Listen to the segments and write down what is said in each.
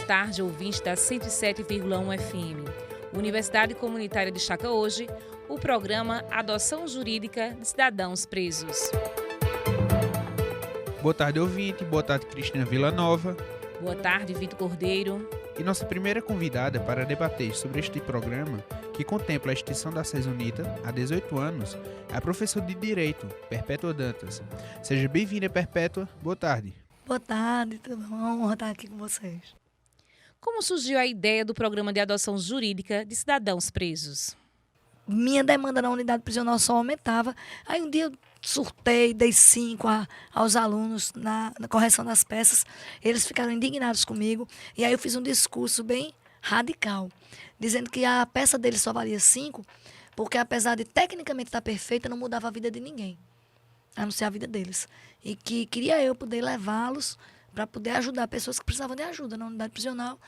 tarde, ouvinte da 107,1 FM. Universidade Comunitária Destaca hoje o programa Adoção Jurídica de Cidadãos Presos. Boa tarde, ouvinte. Boa tarde, Cristina Villanova. Boa tarde, Vitor Cordeiro. E nossa primeira convidada para debater sobre este programa, que contempla a extinção da SES UNITA há 18 anos, é a professora de Direito, Perpétua Dantas. Seja bem-vinda, Perpétua. Boa tarde. Boa tarde, tudo bom? Uma honra estar aqui com vocês. Como surgiu a ideia do programa de adoção jurídica de cidadãos presos? Minha demanda na unidade prisional só aumentava. Aí um dia eu surtei, dei 5 aos alunos na correção das peças. Eles ficaram indignados comigo. E aí eu fiz um discurso bem radical, dizendo que a peça deles só valia 5, porque apesar de tecnicamente estar perfeita, não mudava a vida de ninguém, a não ser a vida deles. E que queria eu poder levá-los para poder ajudar pessoas que precisavam de ajuda na unidade prisional.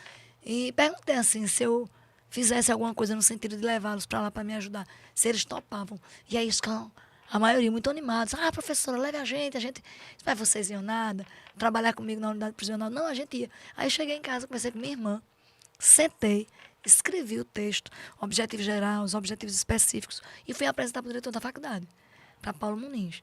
E perguntei assim, se eu fizesse alguma coisa no sentido de levá-los para lá para me ajudar, se eles topavam. E aí a maioria muito animados. Ah, professora, leve a gente. Mas vocês iam nada? Trabalhar comigo na unidade prisional? Não, a gente ia. Aí eu cheguei em casa, conversei com minha irmã, sentei, escrevi o texto, objetivos gerais, objetivos específicos, e fui apresentar para o diretor da faculdade, para Paulo Muniz.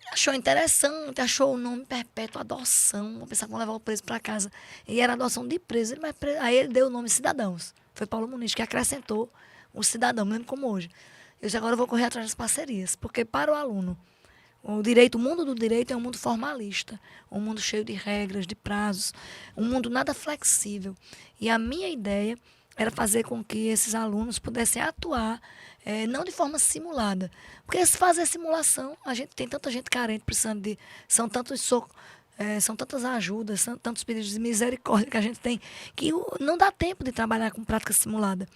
Achou interessante, achou o nome Perpétua Adoção. Vou pensar que vão levar o preso para casa. E era adoção de preso. Aí ele deu o nome Cidadãos. Foi Paulo Muniz que acrescentou o cidadão, me lembro como hoje. Eu disse, agora eu vou correr atrás das parcerias. Porque para o aluno, o mundo do direito é um mundo formalista. Um mundo cheio de regras, de prazos. Um mundo nada flexível. E a minha ideia era fazer com que esses alunos pudessem atuar, não de forma simulada. Porque se fazer simulação, a gente tem tanta gente carente precisando de... São tantas ajudas, são tantos pedidos de misericórdia que a gente tem, que não dá tempo de trabalhar com prática simulada.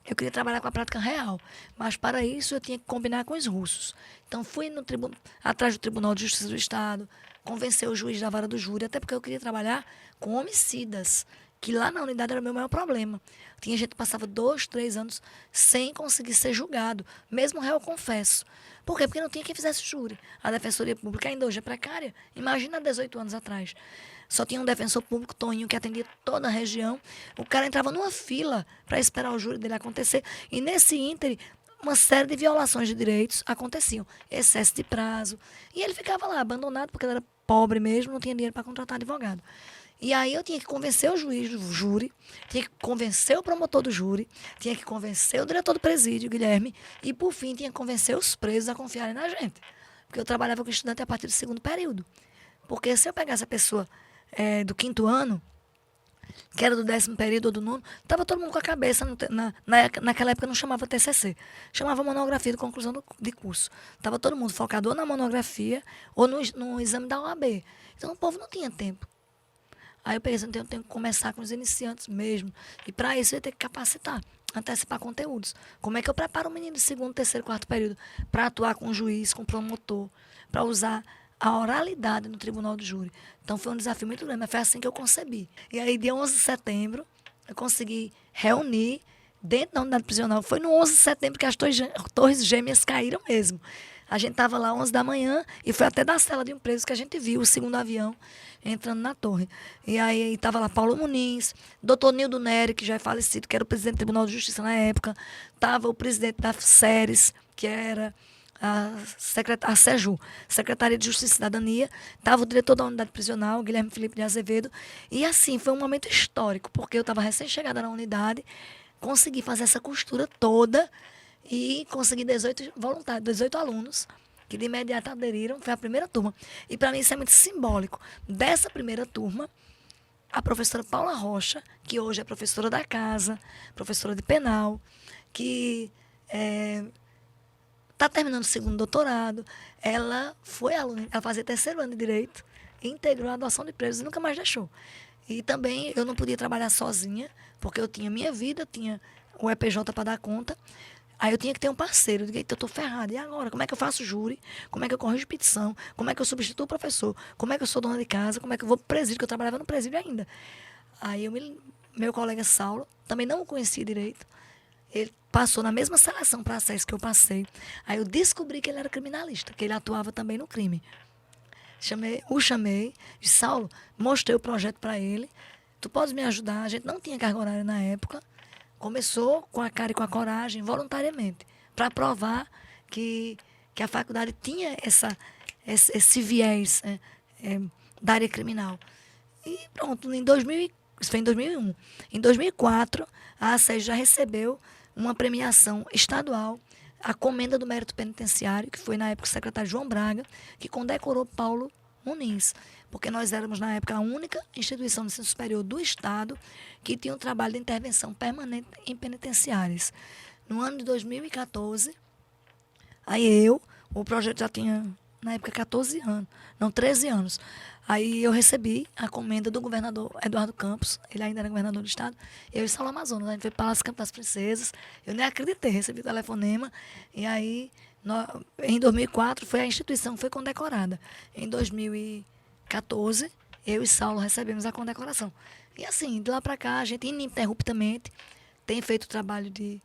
Eu queria trabalhar com a prática real, mas para isso eu tinha que combinar com os russos. Então fui atrás do Tribunal de Justiça do Estado, convencer o juiz da vara do júri, até porque eu queria trabalhar com homicidas, que lá na unidade era o meu maior problema. Tinha gente que passava 2, 3 anos sem conseguir ser julgado, mesmo réu confesso. Por quê? Porque não tinha quem fizesse júri. A Defensoria Pública ainda hoje é precária. Imagina 18 anos atrás. Só tinha um defensor público, Toninho, que atendia toda a região. O cara entrava numa fila para esperar o júri dele acontecer. E nesse ínterim, uma série de violações de direitos aconteciam. Excesso de prazo. E ele ficava lá, abandonado, porque ele era pobre mesmo, não tinha dinheiro para contratar advogado. E aí eu tinha que convencer o juiz do júri, tinha que convencer o promotor do júri, tinha que convencer o diretor do presídio, Guilherme, e por fim tinha que convencer os presos a confiarem na gente. Porque eu trabalhava com estudante a partir do 2º período. Porque se eu pegasse a pessoa do 5º ano, que era do 10º período ou do 9º, estava todo mundo com a cabeça, naquela época não chamava TCC, chamava monografia de conclusão de curso. Estava todo mundo focado ou na monografia ou no exame da OAB. Então o povo não tinha tempo. Aí eu pensei, eu tenho que começar com os iniciantes mesmo. E para isso eu ia ter que capacitar, antecipar conteúdos. Como é que eu preparo o menino de 2º, 3º, 4º período para atuar com o juiz, com o promotor, para usar a oralidade no tribunal do júri. Então foi um desafio muito grande, mas foi assim que eu concebi. E aí, dia 11 de setembro, eu consegui reunir dentro da unidade prisional. Foi no 11 de setembro que as torres gêmeas caíram mesmo. A gente estava lá 11 da manhã e foi até da cela de um preso que a gente viu o 2º avião entrando na torre. E aí estava lá Paulo Muniz, doutor Nildo Nery, que já é falecido, que era o presidente do Tribunal de Justiça na época. Estava o presidente da SERES, que era a SEJU, Secretaria de Justiça e Cidadania. Estava o diretor da unidade prisional, Guilherme Felipe de Azevedo. E assim, foi um momento histórico, porque eu estava recém-chegada na unidade, consegui fazer essa costura toda e consegui 18 voluntários, 18 alunos, que de imediato aderiram. Foi a primeira turma. E para mim isso é muito simbólico. Dessa primeira turma, a professora Paula Rocha, que hoje é professora da casa, professora de penal, que está terminando o 2º doutorado, ela foi aluna, ela fazia 3º ano de Direito, integrou a adoção de presos e nunca mais deixou. E também eu não podia trabalhar sozinha, porque eu tinha minha vida, tinha o EPJ para dar conta. Aí eu tinha que ter um parceiro. Eu digo, eu estou ferrada. E agora? Como é que eu faço júri? Como é que eu corrijo petição? Como é que eu substituo o professor? Como é que eu sou dona de casa? Como é que eu vou para o presídio? Que eu trabalhava no presídio ainda. Aí meu colega Saulo, também não o conhecia direito, ele passou na mesma seleção para acesso que eu passei. Aí eu descobri que ele era criminalista, que ele atuava também no crime. O chamei, disse, Saulo, mostrei o projeto para ele, tu podes me ajudar? A gente não tinha carga horária na época. Começou com a cara e com a coragem, voluntariamente, para provar que a faculdade tinha esse viés da área criminal. E pronto, isso foi em 2001. Em 2004, a ACES já recebeu uma premiação estadual, a Comenda do Mérito Penitenciário, que foi na época o secretário João Braga, que condecorou Paulo Muniz, porque nós éramos, na época, a única instituição de ensino superior do Estado que tinha um trabalho de intervenção permanente em penitenciárias. No ano de 2014, o projeto já tinha, na época, 13 anos. Aí eu recebi a comenda do governador Eduardo Campos, ele ainda era governador do Estado, eu e Saulo Amazonas, a gente foi para o Palácio Campo das Princesas, eu nem acreditei, recebi o telefonema, e aí, em 2004, foi a instituição que foi condecorada. Em 2014, eu e Saulo recebemos a condecoração. E assim, de lá para cá, a gente ininterruptamente tem feito trabalho de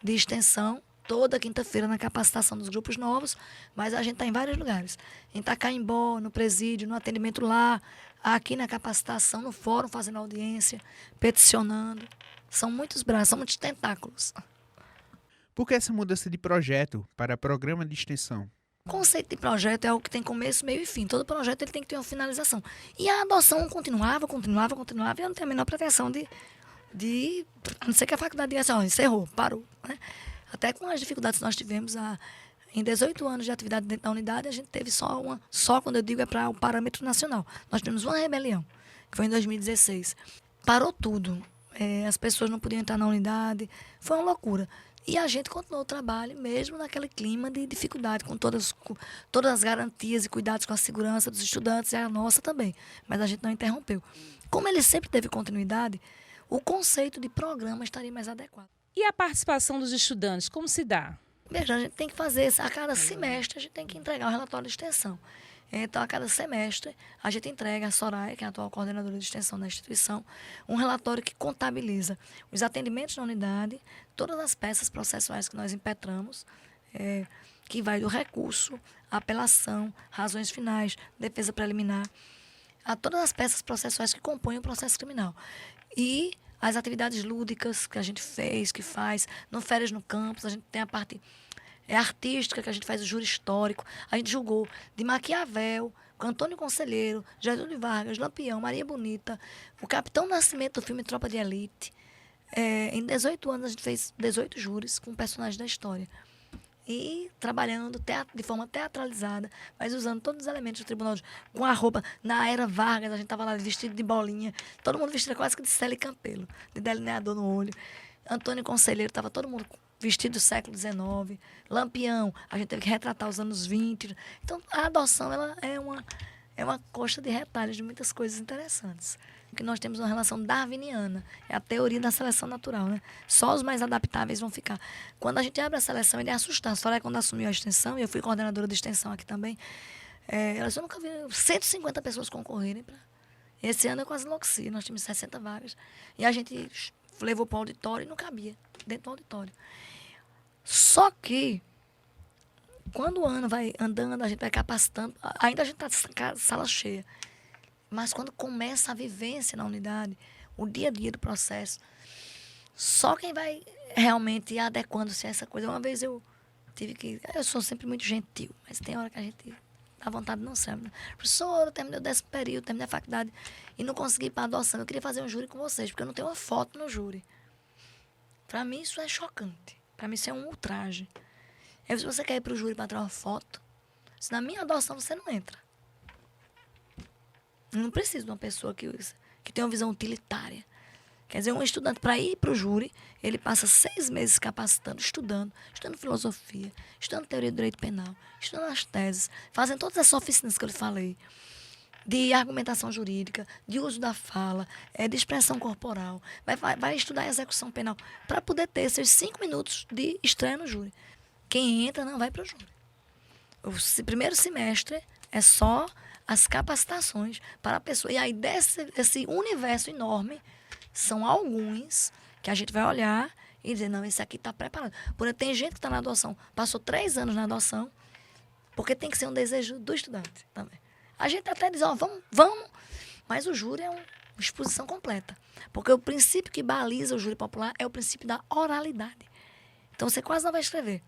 extensão, toda quinta-feira na capacitação dos grupos novos, mas a gente está em vários lugares. Em Itacaimbó, no presídio, no atendimento lá, aqui na capacitação, no fórum, fazendo audiência, peticionando. São muitos braços, são muitos tentáculos. Por que essa mudança de projeto para programa de extensão? O conceito de projeto é algo que tem começo, meio e fim. Todo projeto ele tem que ter uma finalização. E a adoção continuava, e eu não tenho a menor pretensão de a não ser que a faculdade diga assim, encerrou, parou, né? Até com as dificuldades que nós tivemos em 18 anos de atividade dentro da unidade, a gente teve só quando eu digo é para o parâmetro nacional. Nós tivemos uma rebelião, que foi em 2016. Parou tudo. As pessoas não podiam entrar na unidade. Foi uma loucura. E a gente continuou o trabalho, mesmo naquele clima de dificuldade, com todas as garantias e cuidados com a segurança dos estudantes e a nossa também. Mas a gente não interrompeu. Como ele sempre teve continuidade, o conceito de programa estaria mais adequado. E a participação dos estudantes, como se dá? Veja, a gente tem que fazer, a cada semestre, a gente tem que entregar um relatório de extensão. Então, a cada semestre, a gente entrega a Soraya, que é a atual coordenadora de extensão da instituição, um relatório que contabiliza os atendimentos na unidade, todas as peças processuais que nós impetramos, que vai do recurso, apelação, razões finais, defesa preliminar, a todas as peças processuais que compõem o processo criminal. E as atividades lúdicas que a gente que faz, no Férias no Campus, a gente tem a parte artística, que a gente faz o júri histórico. A gente julgou de Maquiavel, com Antônio Conselheiro, Getúlio Vargas, Lampião, Maria Bonita, o Capitão Nascimento do filme Tropa de Elite. Em 18 anos, a gente fez 18 júris com personagens da história. E trabalhando de forma teatralizada, mas usando todos os elementos do tribunal, com a roupa. Na era Vargas, a gente estava lá vestido de bolinha, todo mundo vestido quase que de Célia Campelo, de delineador no olho. Antônio Conselheiro, estava todo mundo vestido do século XIX. Lampião, a gente teve que retratar os anos 20. Então, a adoção ela é uma coxa de retalhos de muitas coisas interessantes. Porque nós temos uma relação darwiniana, é a teoria da seleção natural, né? Só os mais adaptáveis vão ficar. Quando a gente abre a seleção, ele é assustado. Só quando assumiu a extensão, e eu fui coordenadora de extensão aqui também, eu nunca vi 150 pessoas concorrerem. Esse ano eu quase enlouqueci, nós tínhamos 60 vagas. E a gente levou para o auditório e não cabia dentro do auditório. Só que, quando o ano vai andando, a gente vai capacitando, ainda a gente está com a sala cheia. Mas quando começa a vivência na unidade, o dia a dia do processo, só quem vai realmente adequando-se a essa coisa. Uma vez eu sou sempre muito gentil, mas tem hora que a gente dá vontade não serve. Professor, eu terminei o 10º período, terminei a faculdade e não consegui ir para a adoção. Eu queria fazer um júri com vocês, porque eu não tenho uma foto no júri. Para mim isso é chocante. Para mim isso é um ultraje. Se você quer ir para o júri para tirar uma foto, se na minha adoção você não entra. Não preciso de uma pessoa que tem uma visão utilitária. Quer dizer, um estudante, para ir para o júri, ele passa 6 meses capacitando, estudando filosofia, estudando teoria do direito penal, estudando as teses, fazendo todas essas oficinas que eu lhe falei, de argumentação jurídica, de uso da fala, de expressão corporal, vai estudar execução penal, para poder ter seus 5 minutos de estreia no júri. Quem entra não vai para o júri. O primeiro semestre é só as capacitações para a pessoa. E aí, desse universo enorme, são alguns que a gente vai olhar e dizer, não, esse aqui está preparado. Porque tem gente que está na adoção, passou 3 anos na adoção, porque tem que ser um desejo do estudante também. A gente até diz, vamos, mas o júri é um exposição completa. Porque o princípio que baliza o júri popular é o princípio da oralidade. Então, você quase não vai escrever.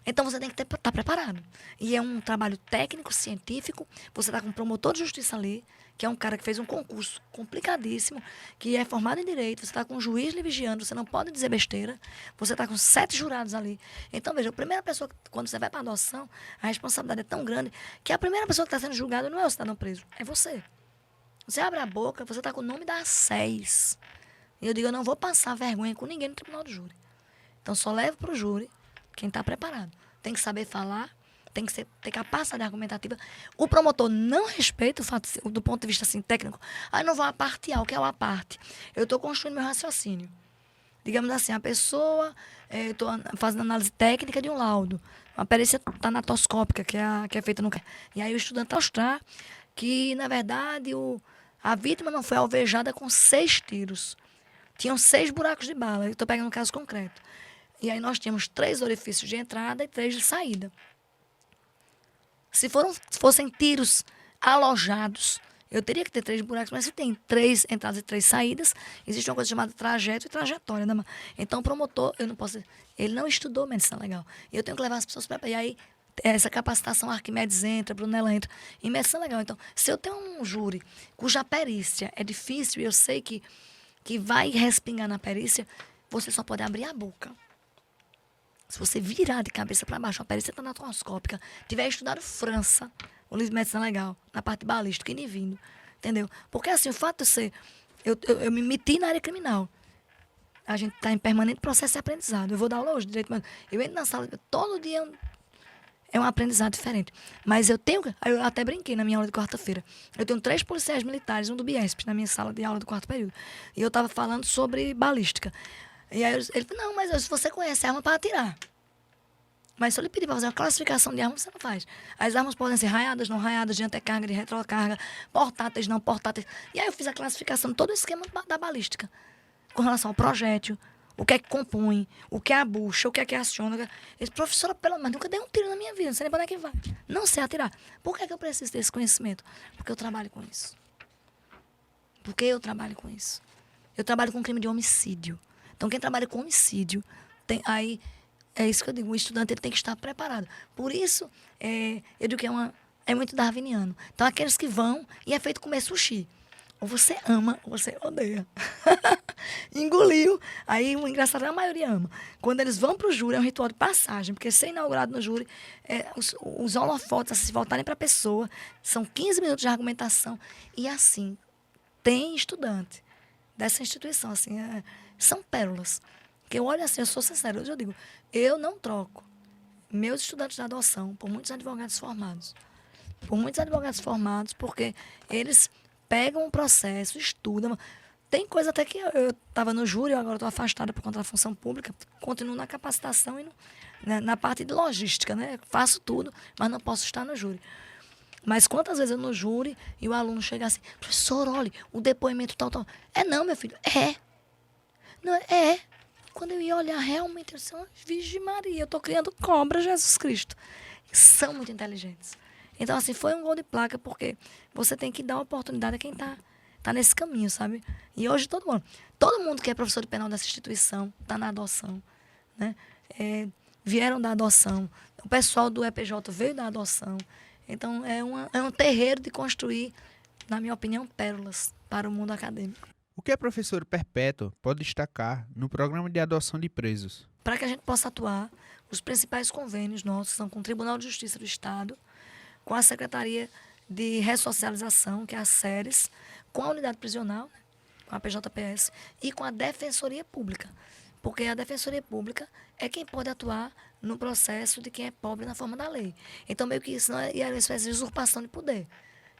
Então, você tem que estar preparado. E é um trabalho técnico, científico. Você está com um promotor de justiça ali, que é um cara que fez um concurso complicadíssimo, que é formado em direito. Você está com um juiz lhe vigiando, você não pode dizer besteira. Você está com 7 jurados ali. Então, veja, a primeira pessoa, quando você vai para a adoção, a responsabilidade é tão grande que a primeira pessoa que está sendo julgada não é o cidadão preso, é você. Você abre a boca, você está com o nome da SES. E eu digo, eu não vou passar vergonha com ninguém no tribunal do júri. Então, só levo para o júri quem está preparado. Tem que saber falar, tem que ter capacidade argumentativa. O promotor não respeita o fato, do ponto de vista assim, técnico. Aí não vou apartear. O que é o aparte? Eu estou construindo meu raciocínio. Digamos assim, a pessoa, estou fazendo análise técnica de um laudo. Uma perícia tanatoscópica, que é feita no... E aí o estudante vai mostrar que, na verdade, a vítima não foi alvejada com 6 tiros. Tinham 6 buracos de bala. Estou pegando um caso concreto. E aí nós tínhamos 3 orifícios de entrada e 3 de saída. Se fossem tiros alojados, eu teria que ter 3 buracos, mas se tem 3 entradas e 3 saídas, existe uma coisa chamada trajeto e trajetória. Né? Então, o promotor, eu não posso... Ele não estudou medicina legal. E eu tenho que levar as pessoas para... E aí, essa capacitação, Arquimedes entra, Brunella entra, em medicina legal. Então, se eu tenho um júri cuja perícia é difícil e eu sei que vai respingar na perícia, você só pode abrir a boca. Se você virar de cabeça para baixo, a perícia tanatoscópica, tiver estudado França, o livro de medicina legal, na parte balística, e vindo, entendeu? Porque assim, o fato de ser... Eu me meti na área criminal. A gente está em permanente processo de aprendizado. Eu vou dar aula hoje, direito, mas eu entro na sala, todo dia é um aprendizado diferente. Mas eu até brinquei na minha aula de quarta-feira. Eu tenho 3 policiais militares, um do Biesp, na minha sala de aula do 4º período. E eu estava falando sobre balística. E aí ele falou, não, mas se você conhece a arma para atirar. Mas se eu lhe pedir para fazer uma classificação de armas, você não faz. As armas podem ser raiadas, não raiadas, de antecarga, de retrocarga, portáteis, não portáteis. E aí eu fiz a classificação de todo o esquema da balística. Com relação ao projétil, o que é que compõe, o que é a bucha, o que é que aciona. Eu disse, professora, pelo menos nunca dei um tiro na minha vida, não sei nem para onde é que vai. Não sei atirar. Por que eu preciso desse conhecimento? Porque eu trabalho com isso. Porque eu trabalho com isso. Eu trabalho com crime de homicídio. Então, quem trabalha com homicídio, aí é isso que eu digo, o estudante ele tem que estar preparado. Por isso, eu digo que é muito darwiniano. Então, aqueles que vão, e é feito comer sushi. Ou você ama, ou você odeia. Engoliu. Aí, o engraçado é a maioria ama. Quando eles vão para o júri, é um ritual de passagem, porque ser inaugurado no júri, os holofotes, se voltarem para a pessoa, são 15 minutos de argumentação. E assim, tem estudante dessa instituição, assim, são pérolas. Que eu olho assim, eu sou sincero, eu digo, eu não troco meus estudantes de adoção por muitos advogados formados. Por muitos advogados formados, porque eles pegam um processo, estudam. Tem coisa até que eu estava no júri, eu agora estou afastada por conta da função pública, continuo na capacitação e na parte de logística, né? Faço tudo, mas não posso estar no júri. Mas quantas vezes eu no júri e o aluno chega assim, professor, olha, o depoimento tal. Não, meu filho, Não, Quando eu ia olhar realmente, eu disse, Virgem Maria, eu estou criando cobra, Jesus Cristo. São muito inteligentes. Então, assim, foi um gol de placa, porque você tem que dar oportunidade a quem tá nesse caminho, sabe? E hoje todo mundo que é professor de penal dessa instituição está na adoção, né? Vieram da adoção. O pessoal do EPJ veio da adoção. Então, é um terreiro de construir, na minha opinião, pérolas para o mundo acadêmico. O que a professora Perpétua pode destacar no programa de adoção de presos? Para que a gente possa atuar, os principais convênios nossos são com o Tribunal de Justiça do Estado, com a Secretaria de Ressocialização, que é a SERES, com a Unidade Prisional, né, com a PJPS, e com a Defensoria Pública. Porque a Defensoria Pública é quem pode atuar no processo de quem é pobre na forma da lei. Então, meio que isso não é uma espécie de usurpação de poder.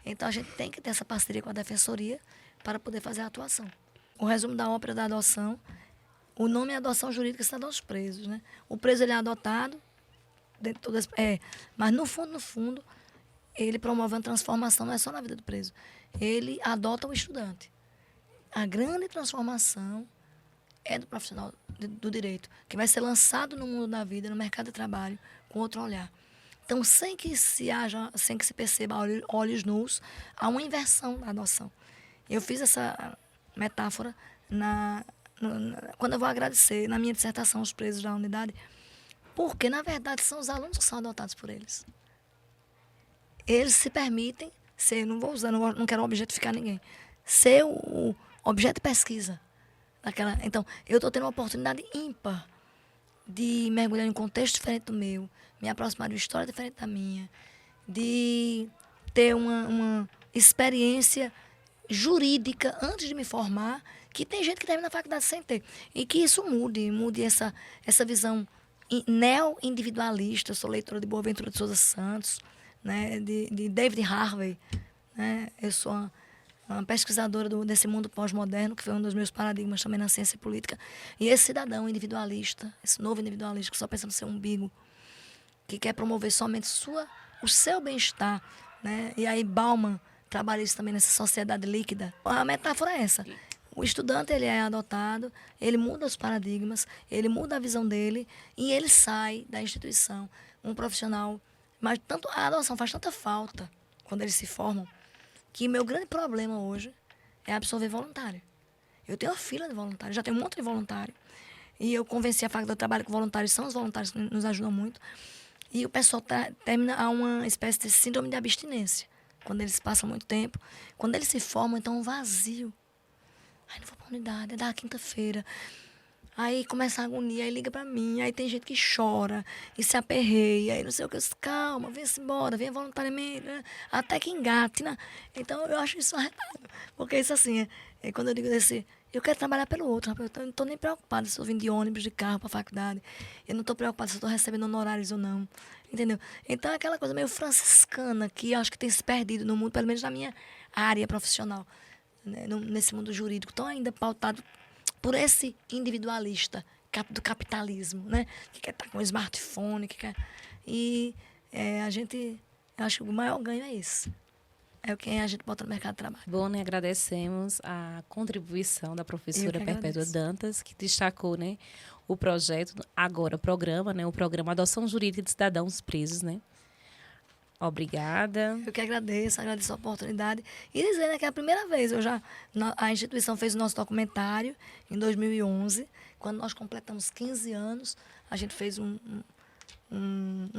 Então, a gente tem que ter essa parceria com a Defensoria para poder fazer a atuação. O resumo da ópera da adoção, o nome é adoção jurídica cidadão dos presos, né? O preso ele é adotado, mas no fundo, ele promove uma transformação, não é só na vida do preso. Ele adota o estudante. A grande transformação é do profissional do direito, que vai ser lançado no mundo da vida, no mercado de trabalho, com outro olhar. Então, sem que se perceba olhos nus, há uma inversão da adoção. Eu fiz metáfora quando eu vou agradecer na minha dissertação aos presos da unidade, porque, na verdade, são os alunos que são adotados por eles. Eles se permitem ser, não vou usar, não quero objetificar ninguém, ser o objeto de pesquisa. Então, eu estou tendo uma oportunidade ímpar de mergulhar em um contexto diferente do meu, me aproximar de uma história diferente da minha, de ter uma experiência jurídica antes de me formar, que tem gente que termina a faculdade sem ter. E que isso mude essa visão neo-individualista. Eu sou leitora de Boaventura de Souza Santos, né, de David Harvey. Né? Eu sou uma pesquisadora desse mundo pós-moderno, que foi um dos meus paradigmas também na ciência política. E esse cidadão individualista, esse novo individualista que só pensa no seu umbigo, que quer promover somente o seu bem-estar. Né? E aí Bauman trabalha isso também nessa sociedade líquida. A metáfora é essa. O estudante, ele é adotado, ele muda os paradigmas, ele muda a visão dele e ele sai da instituição. Um profissional, mas a adoção faz tanta falta quando eles se formam, que meu grande problema hoje é absorver voluntário. Eu tenho uma fila de voluntários, já tenho um monte de voluntário. E eu convenci a faculdade do trabalho que voluntários são os voluntários que nos ajudam muito. E o pessoal termina a uma espécie de síndrome de abstinência. Quando eles passam muito tempo. Quando eles se formam, então, um vazio. Aí não vou pra unidade, é da quinta-feira. Aí começa a agonia, aí liga pra mim, aí tem gente que chora e se aperreia, aí não sei o que, eu disse, calma, vem-se embora, venha voluntariamente, né? Até que engate, né? Então eu acho isso arretado, porque isso assim, quando eu digo desse, eu quero trabalhar pelo outro, rapaz, eu não estou nem preocupada se eu vim de ônibus, de carro para a faculdade, eu não estou preocupada se eu estou recebendo honorários ou não, entendeu? Então é aquela coisa meio franciscana que eu acho que tem se perdido no mundo, pelo menos na minha área profissional, né? Nesse mundo jurídico, tão ainda pautado por esse individualista do capitalismo, né? Que quer estar com um smartphone, que quer... E eu acho que o maior ganho é isso. É o que a gente bota no mercado de trabalho. Bom, né? Agradecemos a contribuição da professora Perpétua Dantas, que destacou, né, o projeto, agora o programa, né? O programa Adoção Jurídica de Cidadãos Presos, né? Obrigada. Eu que agradeço a oportunidade. E dizer, né, que é a primeira vez, a instituição fez o nosso documentário em 2011, quando nós completamos 15 anos, a gente fez um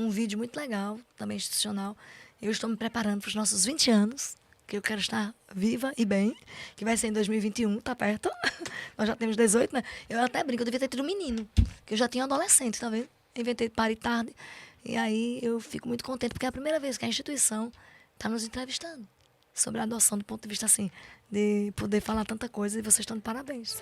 vídeo muito legal, também institucional. Eu estou me preparando para os nossos 20 anos, que eu quero estar viva e bem, que vai ser em 2021, tá perto. Nós já temos 18, né? Eu até brinco, eu devia ter tido um menino, que eu já tinha adolescente, tá vendo? Inventei de parir tarde. E aí eu fico muito contente, porque é a primeira vez que a instituição está nos entrevistando sobre a adoção, do ponto de vista assim, de poder falar tanta coisa, e vocês estão de parabéns.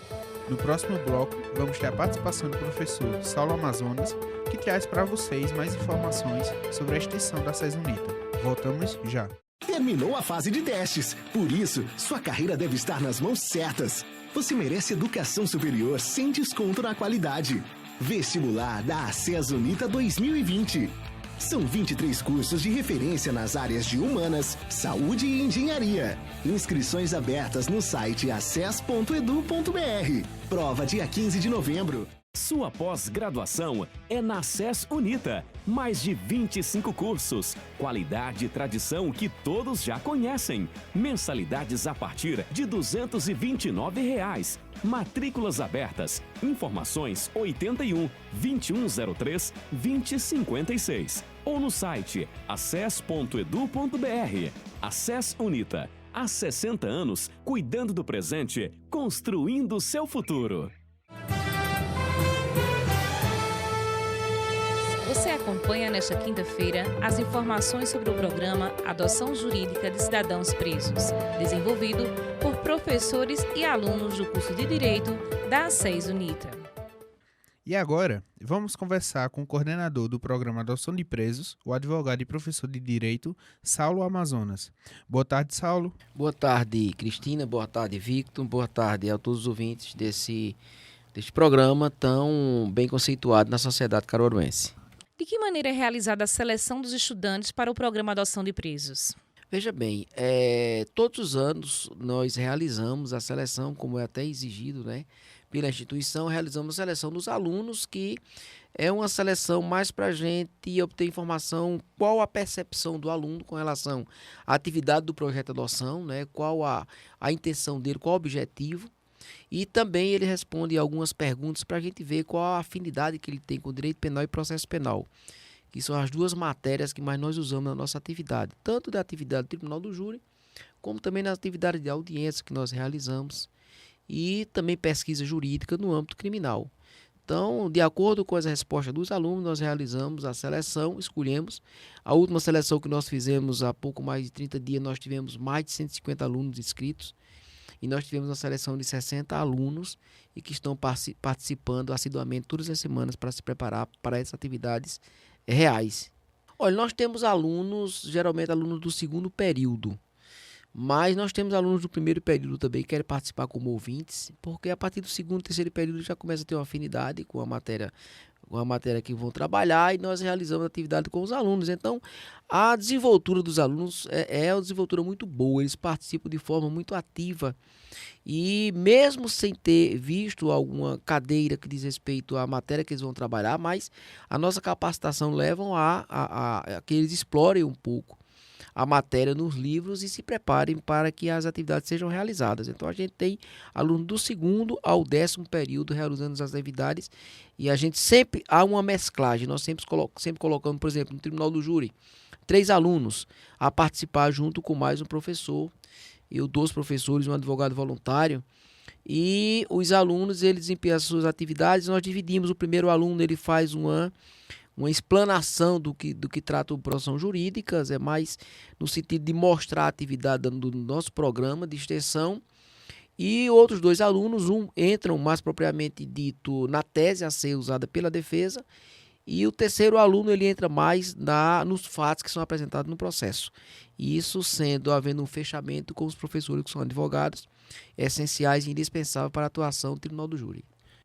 No próximo bloco, vamos ter a participação do professor Saulo Amazonas, que traz para vocês mais informações sobre a extensão da SES UNITA. Voltamos já. Terminou a fase de testes, por isso, sua carreira deve estar nas mãos certas. Você merece educação superior sem desconto na qualidade. Vestibular da SES UNITA 2020. São 23 cursos de referência nas áreas de Humanas, Saúde e Engenharia. Inscrições abertas no site aces.edu.br. Prova dia 15 de novembro. Sua pós-graduação é na SES UNITA. Mais de 25 cursos. Qualidade e tradição que todos já conhecem. Mensalidades a partir de R$ 229. Matrículas abertas. Informações 81 2103 2056. Ou no site aces.edu.br. A SES UNITA. Há 60 anos, cuidando do presente, construindo o seu futuro. Você acompanha nesta quinta-feira as informações sobre o programa Adoção Jurídica de Cidadãos Presos, desenvolvido por professores e alunos do curso de Direito da SES UNITA. E agora, vamos conversar com o coordenador do programa Adoção de Presos, o advogado e professor de Direito, Saulo Amazonas. Boa tarde, Saulo. Boa tarde, Cristina. Boa tarde, Victor. Boa tarde a todos os ouvintes deste programa tão bem conceituado na sociedade caruaruense. De que maneira é realizada a seleção dos estudantes para o programa Adoção de Presos? Veja bem, todos os anos nós realizamos a seleção, como é até exigido, né, pela instituição, realizamos a seleção dos alunos, que é uma seleção mais para a gente obter informação, qual a percepção do aluno com relação à atividade do projeto de adoção, né, qual a intenção dele, qual o objetivo. E também ele responde algumas perguntas para a gente ver qual a afinidade que ele tem com o direito penal e processo penal, que são as duas matérias que mais nós usamos na nossa atividade, tanto da atividade do Tribunal do Júri, como também na atividade de audiência que nós realizamos, e também pesquisa jurídica no âmbito criminal. Então, de acordo com as respostas dos alunos, nós realizamos a seleção, escolhemos. A última seleção que nós fizemos há pouco mais de 30 dias, nós tivemos mais de 150 alunos inscritos. E nós tivemos uma seleção de 60 alunos e que estão participando assiduamente todas as semanas para se preparar para essas atividades reais. Olha, nós temos alunos, geralmente alunos do segundo período. Mas nós temos alunos do primeiro período também que querem participar como ouvintes, porque a partir do segundo e terceiro período já começa a ter uma afinidade com a matéria que vão trabalhar, e nós realizamos atividade com os alunos. Então, a desenvoltura dos alunos é uma desenvoltura muito boa, eles participam de forma muito ativa. E mesmo sem ter visto alguma cadeira que diz respeito à matéria que eles vão trabalhar, mas a nossa capacitação leva a que eles explorem um pouco a matéria nos livros e se preparem para que as atividades sejam realizadas. Então a gente tem aluno do segundo ao 10º período realizando as atividades, e a gente sempre há uma mesclagem. Nós sempre colocamos, por exemplo, no Tribunal do Júri, 3 alunos a participar junto com mais um professor, eu 2 professores, um advogado voluntário, e os alunos eles desempenham as suas atividades. Nós dividimos: o primeiro aluno ele faz uma explanação do que trata a profissão jurídica, é mais no sentido de mostrar a atividade do nosso programa de extensão, e outros 2 alunos, entram mais propriamente dito na tese a ser usada pela defesa, e o terceiro aluno ele entra mais nos fatos que são apresentados no processo. E isso havendo um fechamento com os professores que são advogados, essenciais e indispensáveis para a atuação do Tribunal do Júri.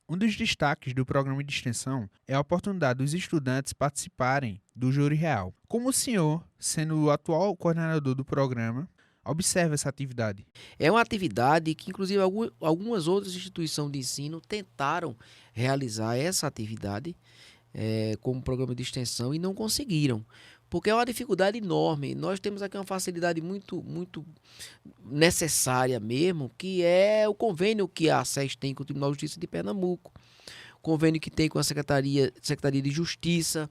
Um dos destaques do programa de extensão é a oportunidade dos estudantes participarem do júri real. Como o senhor, sendo o atual coordenador do programa, observa essa atividade? É uma atividade que, inclusive, algumas outras instituições de ensino tentaram realizar essa atividade como programa de extensão e não conseguiram, porque é uma dificuldade enorme. Nós temos aqui uma facilidade muito, muito necessária mesmo, que é o convênio que a SES tem com o Tribunal de Justiça de Pernambuco, convênio que tem com a Secretaria de Justiça,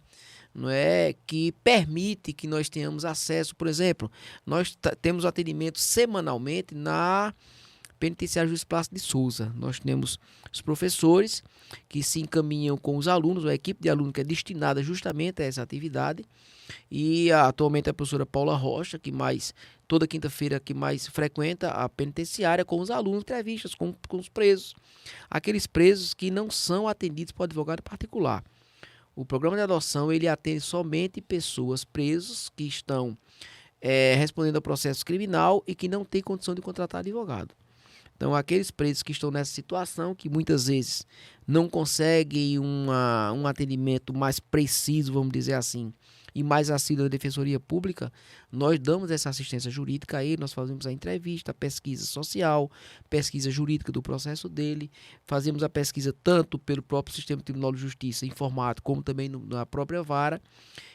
não é, que permite que nós tenhamos acesso. Por exemplo, nós temos atendimento semanalmente na Penitenciária Juiz Plácido de Souza. Nós temos os professores que se encaminham com os alunos, a equipe de alunos que é destinada justamente a essa atividade, e atualmente a professora Paula Rocha, que toda quinta-feira que mais frequenta a penitenciária com os alunos, entrevistas com os presos, aqueles presos que não são atendidos por advogado particular. O programa de adoção ele atende somente pessoas presas que estão respondendo ao processo criminal e que não têm condição de contratar advogado. Então, aqueles presos que estão nessa situação, que muitas vezes não conseguem um atendimento mais preciso, vamos dizer assim, e mais assíduo da Defensoria Pública, nós damos essa assistência jurídica a ele, nós fazemos a entrevista, a pesquisa social, pesquisa jurídica do processo dele, fazemos a pesquisa tanto pelo próprio Sistema Tribunal de Justiça informático, como também na própria vara,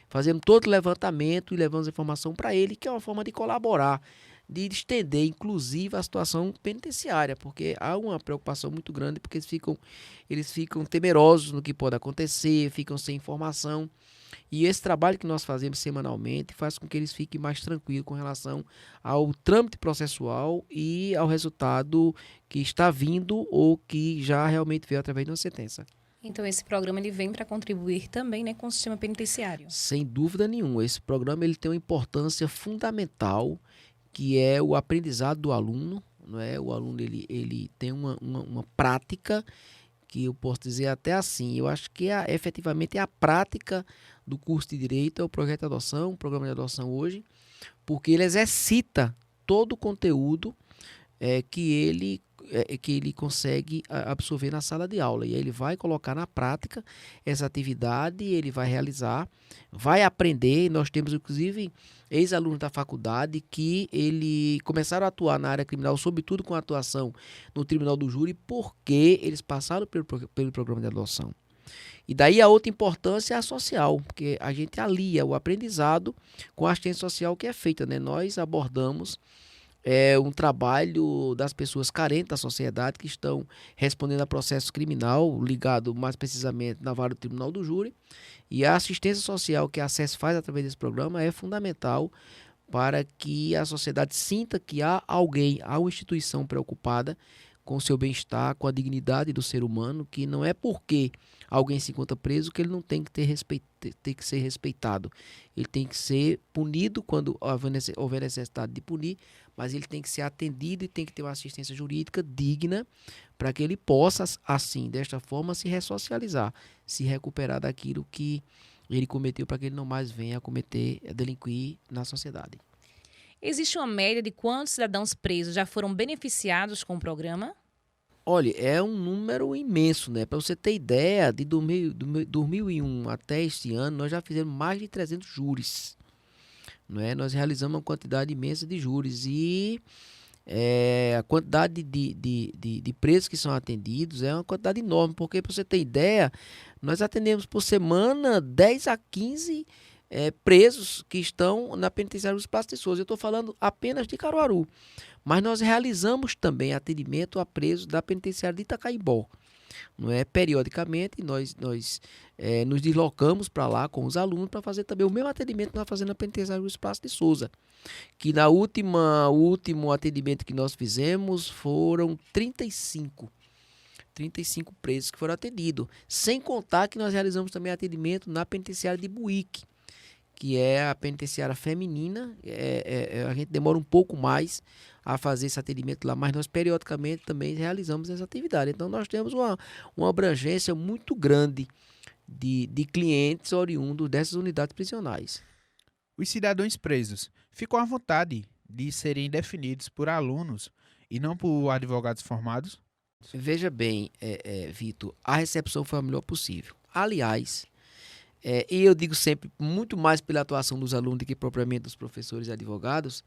fazemos todo o levantamento e levamos a informação para ele, que é uma forma de colaborar, de estender, inclusive, a situação penitenciária, porque há uma preocupação muito grande, porque eles ficam temerosos no que pode acontecer, ficam sem informação, e esse trabalho que nós fazemos semanalmente faz com que eles fiquem mais tranquilos com relação ao trâmite processual e ao resultado que está vindo ou que já realmente veio através de uma sentença. Então, esse programa ele vem para contribuir também, né, com o sistema penitenciário? Sem dúvida nenhuma. Esse programa ele tem uma importância fundamental, que é o aprendizado do aluno, não é? O aluno ele tem uma prática, que eu posso dizer até assim, eu acho que efetivamente é a prática do curso de Direito, é o projeto de adoção, o programa de adoção hoje, porque ele exercita todo o conteúdo que ele consegue absorver na sala de aula, e aí ele vai colocar na prática essa atividade, ele vai realizar, vai aprender. Nós temos inclusive ex-alunos da faculdade que começaram a atuar na área criminal, sobretudo com a atuação no Tribunal do Júri, porque eles passaram pelo programa de adoção. E daí a outra importância é a social, porque a gente alia o aprendizado com a assistência social que é feita, né? Nós abordamos é um trabalho das pessoas carentes da sociedade que estão respondendo a processo criminal, ligado mais precisamente na vara do Tribunal do Júri. E a assistência social que a SES faz através desse programa é fundamental para que a sociedade sinta que há alguém, há uma instituição preocupada com o seu bem-estar, com a dignidade do ser humano, que não é porque alguém se encontra preso que ele não tem que tem que ser respeitado. Ele tem que ser punido quando houver necessidade de punir, mas ele tem que ser atendido e tem que ter uma assistência jurídica digna para que ele possa, assim, desta forma, se ressocializar, se recuperar daquilo que ele cometeu, para que ele não mais venha a delinquir na sociedade. Existe uma média de quantos cidadãos presos já foram beneficiados com o programa? Olha, é um número imenso, né? Para você ter ideia, de 2001 até este ano, nós já fizemos mais de 300 júris. Não é? Nós realizamos uma quantidade imensa de júris e a quantidade de presos que são atendidos é uma quantidade enorme, porque, para você ter ideia, nós atendemos por semana 10 a 15 presos que estão na penitenciária dos Passos de Souza. Eu estou falando apenas de Caruaru. Mas nós realizamos também atendimento a presos da penitenciária de Itacaimbó. Não é? Periodicamente, nós nos deslocamos para lá com os alunos para fazer também o mesmo atendimento que nós fazemos na penitenciária dos Passos de Souza. Que o último atendimento que nós fizemos foram 35 presos que foram atendidos. Sem contar que nós realizamos também atendimento na penitenciária de Buíque, que é a penitenciária feminina. A gente demora um pouco mais a fazer esse atendimento lá, mas nós periodicamente também realizamos essa atividade. Então nós temos uma abrangência muito grande de clientes oriundos dessas unidades prisionais. Os cidadãos presos ficam à vontade de serem definidos por alunos e não por advogados formados? Veja bem, Vitor, a recepção foi a melhor possível. Aliás, e eu digo sempre, muito mais pela atuação dos alunos do que propriamente dos professores e advogados,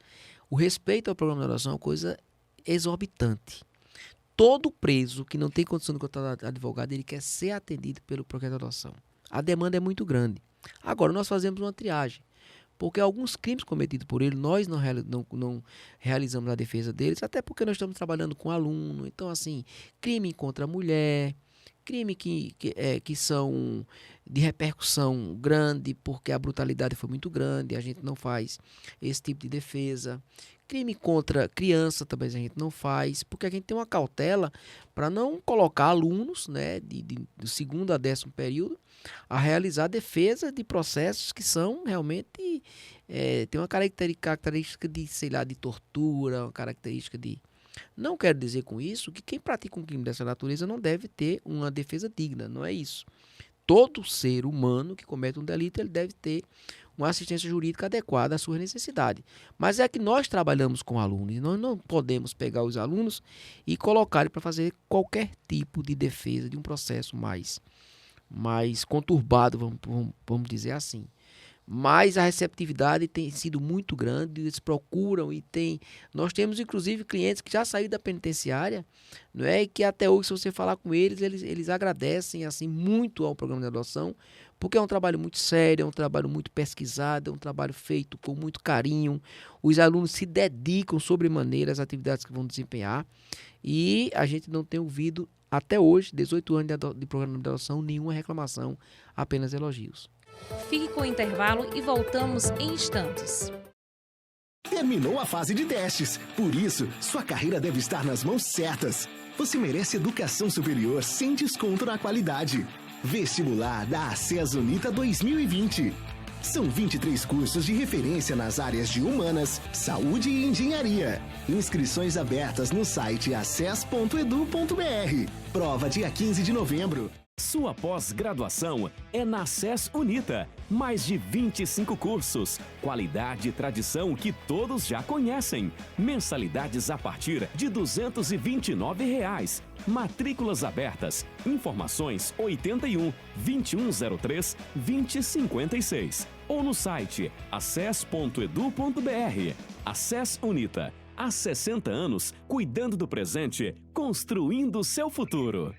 o respeito ao programa de adoção é uma coisa exorbitante. Todo preso que não tem condição de contratar advogado, ele quer ser atendido pelo programa de adoção. A demanda é muito grande. Agora, nós fazemos uma triagem, porque alguns crimes cometidos por ele, nós não realizamos a defesa deles, até porque nós estamos trabalhando com aluno. Então, assim, crime contra a mulher, crime que são de repercussão grande, porque a brutalidade foi muito grande, a gente não faz esse tipo de defesa. Crime contra criança também a gente não faz, porque a gente tem uma cautela para não colocar alunos, né, do segundo a 10º período a realizar defesa de processos que são realmente, tem uma característica de, sei lá, de tortura, uma característica de... Não quero dizer com isso que quem pratica um crime dessa natureza não deve ter uma defesa digna, não é isso. Todo ser humano que comete um delito, ele deve ter uma assistência jurídica adequada às suas necessidades. Mas é que nós trabalhamos com alunos e nós não podemos pegar os alunos e colocar para fazer qualquer tipo de defesa de um processo mais conturbado, vamos dizer assim. Mas a receptividade tem sido muito grande, eles procuram nós temos inclusive clientes que já saíram da penitenciária, não é? E que até hoje, se você falar com eles agradecem assim muito ao programa de adoção, porque é um trabalho muito sério, é um trabalho muito pesquisado, é um trabalho feito com muito carinho. Os alunos se dedicam sobremaneira às atividades que vão desempenhar e a gente não tem ouvido até hoje, 18 anos de programa de adoção, nenhuma reclamação, apenas elogios. Fique com o intervalo e voltamos em instantes. Terminou a fase de testes, por isso, sua carreira deve estar nas mãos certas. Você merece educação superior sem desconto na qualidade. Vestibular da ACES Unita 2020. São 23 cursos de referência nas áreas de Humanas, Saúde e Engenharia. Inscrições abertas no site aces.edu.br. Prova dia 15 de novembro. Sua pós-graduação é na SES Unita. Mais de 25 cursos. Qualidade e tradição que todos já conhecem. Mensalidades a partir de R$ 229. Matrículas abertas. Informações 81 2103 2056. Ou no site aces.edu.br. A SES Unita. Há 60 anos, cuidando do presente, construindo o seu futuro.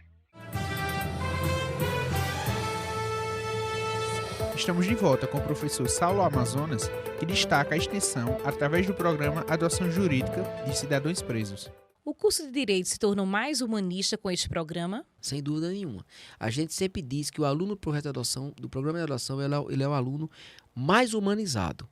Estamos de volta com o professor Saulo Amazonas, que destaca a extensão através do programa Adoção Jurídica de Cidadãos Presos. O curso de Direito se tornou mais humanista com este programa? Sem dúvida nenhuma. A gente sempre diz que o aluno do projeto de adoção, do programa de adoção, ele é o aluno mais humanizado.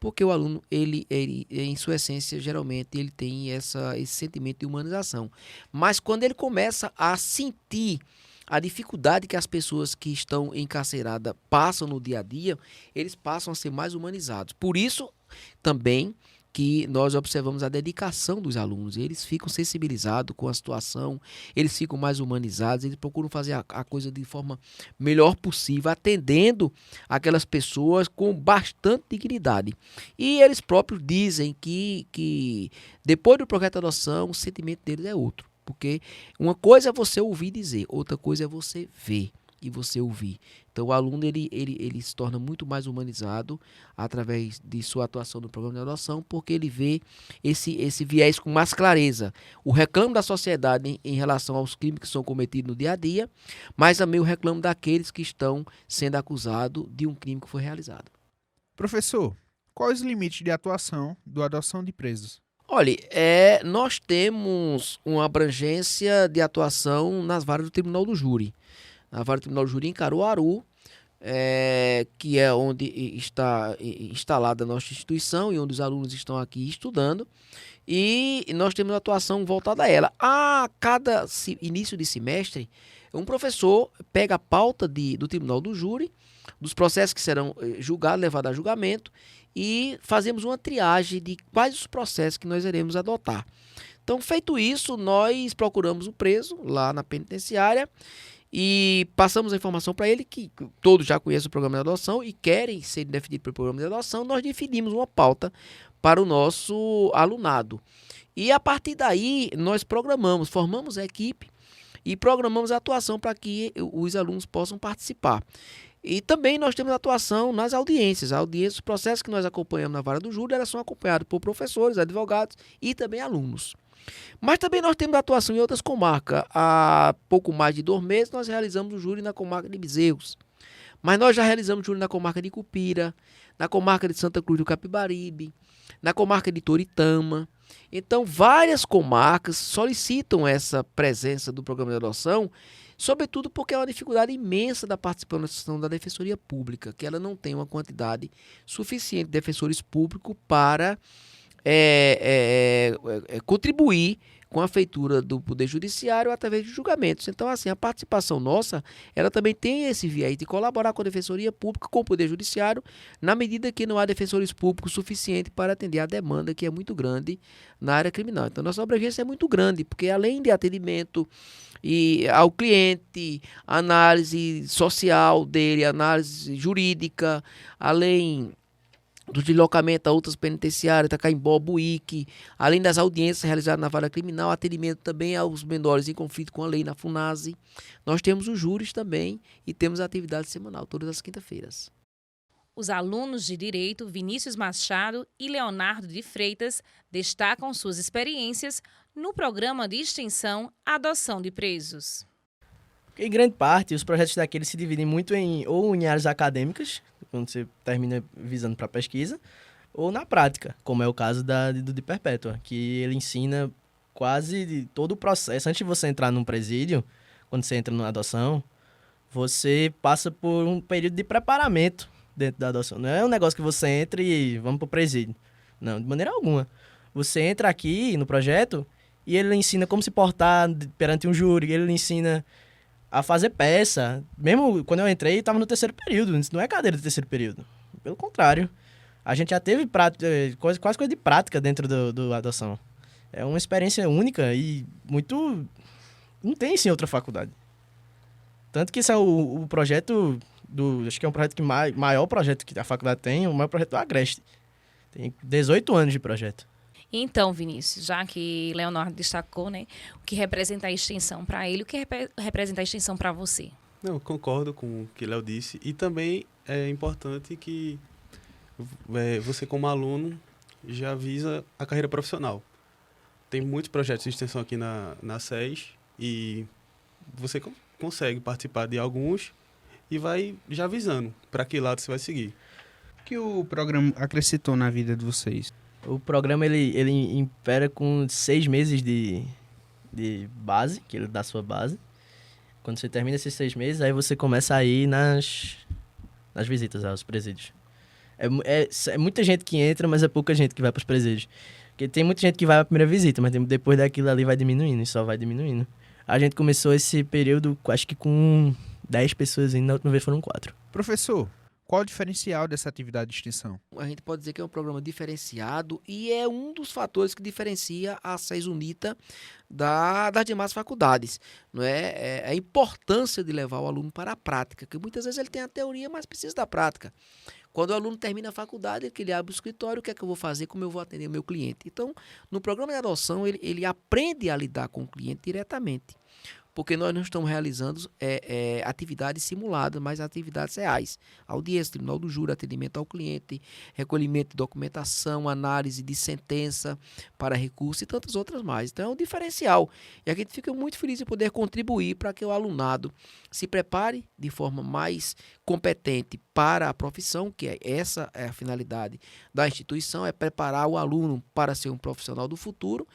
Porque o aluno, ele em sua essência, geralmente, ele tem esse sentimento de humanização. Mas quando ele começa a sentir a dificuldade que as pessoas que estão encarceradas passam no dia a dia, eles passam a ser mais humanizados. Por isso, também, que nós observamos a dedicação dos alunos. Eles ficam sensibilizados com a situação, eles ficam mais humanizados, eles procuram fazer a coisa de forma melhor possível, atendendo aquelas pessoas com bastante dignidade. E eles próprios dizem que depois do projeto de adoção, o sentimento deles é outro. Porque uma coisa é você ouvir dizer, outra coisa é você ver e você ouvir. Então o aluno ele se torna muito mais humanizado através de sua atuação no programa de adoção, porque ele vê esse viés com mais clareza. O reclamo da sociedade em relação aos crimes que são cometidos no dia a dia, mas também o reclamo daqueles que estão sendo acusados de um crime que foi realizado. Professor, quais os limites de atuação do Adoção de Presos? Olha, nós temos uma abrangência de atuação nas varas do Tribunal do Júri. Na vara do Tribunal do Júri em Caruaru, que é onde está instalada a nossa instituição e onde os alunos estão aqui estudando. E nós temos uma atuação voltada a ela. A cada início de semestre, um professor pega a pauta do Tribunal do Júri, dos processos que serão julgados, levados a julgamento, e fazemos uma triagem de quais os processos que nós iremos adotar. Então, feito isso, nós procuramos o preso lá na penitenciária e passamos a informação para ele, que todos já conhecem o programa de adoção e querem ser definidos pelo programa de adoção. Nós definimos uma pauta para o nosso alunado. E a partir daí, nós formamos a equipe e programamos a atuação para que os alunos possam participar. E também nós temos atuação nas audiências. Os processos que nós acompanhamos na vara do júri, elas são acompanhados por professores, advogados e também alunos. Mas também nós temos atuação em outras comarcas. Há pouco mais de 2 meses nós realizamos o júri na comarca de Bezerros. Mas nós já realizamos júri na comarca de Cupira, na comarca de Santa Cruz do Capibaribe, na comarca de Toritama. Então, várias comarcas solicitam essa presença do programa de adoção, sobretudo porque é uma dificuldade imensa da participação da Defensoria Pública, que ela não tem uma quantidade suficiente de defensores públicos para contribuir com a feitura do Poder Judiciário através de julgamentos. Então, assim, a participação nossa, ela também tem esse viés de colaborar com a Defensoria Pública, com o Poder Judiciário, na medida que não há defensores públicos suficientes para atender a demanda, que é muito grande na área criminal. Então, nossa abrangência é muito grande, porque além de atendimento ao cliente, análise social dele, análise jurídica, além do deslocamento a outras penitenciárias, Itacaimbó, Buíque, além das audiências realizadas na vara criminal, atendimento também aos menores em conflito com a lei na FUNASE. Nós temos os júris também e temos a atividade semanal, todas as quintas-feiras. Os alunos de Direito Vinícius Machado e Leonardo de Freitas destacam suas experiências no programa de extensão Adoção de Presos. Em grande parte, os projetos daqueles se dividem muito em áreas acadêmicas, quando você termina visando para pesquisa, ou na prática, como é o caso do de Perpétua, que ele ensina quase todo o processo. Antes de você entrar num presídio, quando você entra numa adoção, você passa por um período de preparamento dentro da adoção. Não é um negócio que você entra e vamos pro presídio. Não, de maneira alguma. Você entra aqui no projeto e ele ensina como se portar perante um júri, ele ensina a fazer peça. Mesmo quando eu entrei, estava no 3º período. Não é cadeira do 3º período. Pelo contrário. A gente já teve quase coisa de prática dentro do adoção. É uma experiência única e muito... Não tem isso em outra faculdade. Tanto que esse é o projeto acho que é um projeto maior projeto que a faculdade tem, o maior projeto do Agreste. Tem 18 anos de projeto. Então, Vinícius, já que Leonardo destacou, né, o que representa a extensão para ele, o que representa a extensão para você? Não, concordo com o que Léo disse. E também é importante que você, como aluno, já visa a carreira profissional. Tem muitos projetos de extensão aqui na SES e você consegue participar de alguns e vai já avisando para que lado você vai seguir. O que o programa acrescentou na vida de vocês? O programa, ele impera com 6 meses de base, que ele dá a sua base. Quando você termina esses 6 meses, aí você começa a ir nas visitas aos presídios. É muita gente que entra, mas é pouca gente que vai para os presídios. Porque tem muita gente que vai à primeira visita, mas depois daquilo ali vai diminuindo, e só vai diminuindo. A gente começou esse período, acho que com 10 pessoas ainda, na última vez foram 4. Professor, qual o diferencial dessa atividade de extensão? A gente pode dizer que é um programa diferenciado e é um dos fatores que diferencia a SES UNITA das demais faculdades. Não é? A importância de levar o aluno para a prática, que muitas vezes ele tem a teoria, mas precisa da prática. Quando o aluno termina a faculdade, ele abre o escritório, o que é que eu vou fazer, como eu vou atender o meu cliente. Então, no programa de adoção, ele aprende a lidar com o cliente diretamente. Porque nós não estamos realizando atividades simuladas, mas atividades reais. Audiência, tribunal do júri, atendimento ao cliente, recolhimento de documentação, análise de sentença para recurso e tantas outras mais. Então é um diferencial. E a gente fica muito feliz de poder contribuir para que o alunado se prepare de forma mais competente para a profissão, que essa é a finalidade da instituição, é preparar o aluno para ser um profissional do futuro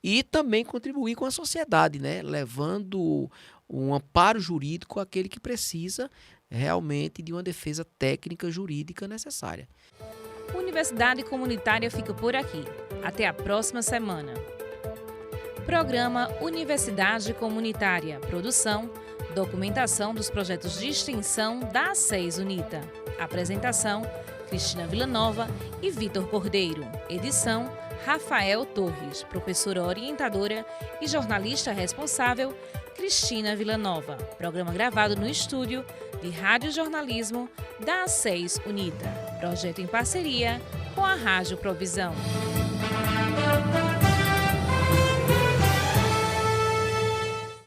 e também contribuir com a sociedade, né? Levando um amparo jurídico àquele que precisa realmente de uma defesa técnica jurídica necessária. Universidade Comunitária fica por aqui. Até a próxima semana. Programa Universidade Comunitária. Produção, documentação dos projetos de extensão da SES UNITA. Apresentação, Cristina Villanova e Vitor Cordeiro. Edição, Rafael Torres, professora orientadora e jornalista responsável, Cristina Villanova. Programa gravado no estúdio de Rádio Jornalismo da SES UNITA. Projeto em parceria com a Rádio Provisão.